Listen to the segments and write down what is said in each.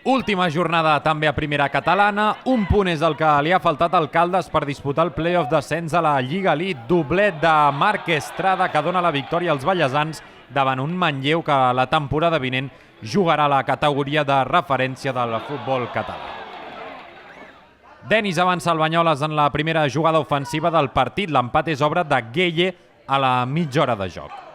Última jornada també a primera catalana. Un punt és el que li ha faltat al Caldes per disputar el play-off d'ascens a la Lliga Elite. Doblet de Marc Estrada que dona la victòria als ballesans davant un Manlleu que la temporada vinent jugarà a la categoria de referència del futbol català. Denis avança el Banyoles en la primera jugada ofensiva del partit. L'empat és obra de Gueye a la mitja hora de joc.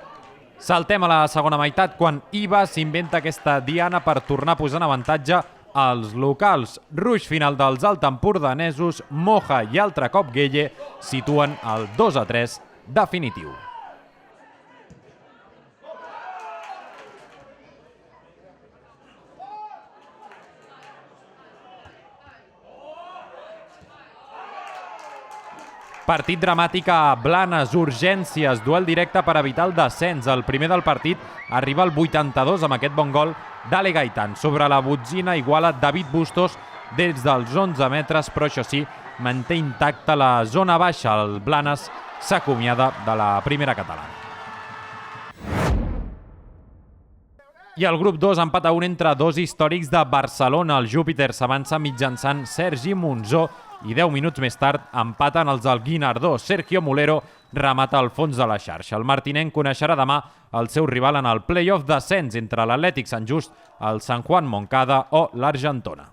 Saltem a la segona meitat quan Iba s'inventa aquesta diana per tornar a posar en avantatge als locals. Ruix final dels altempordanesos, Moja i altre cop Gueye situen el 2-3 definitiu. Partit dramàtic a Blanes, urgències, duel directe per evitar el descens. El primer del partit arriba al 82 amb aquest bon gol d'Ale Gaitan. Sobre la botzina iguala David Bustos des dels 11 metres, però això sí, manté intacta la zona baixa. El Blanes s'acomiada de la primera catalana. I el grup 2 empat a 1 entre dos històrics de Barcelona. El Júpiter s'avança mitjançant Sergi Monzó i 10 minuts més tard empaten els del Guinardó. Sergio Mulero remata al fons de la xarxa. El martinenc coneixerà demà el seu rival en el play-off d'ascens entre l'Atlètic Sant Just, el Sant Juan Moncada o l'Argentona.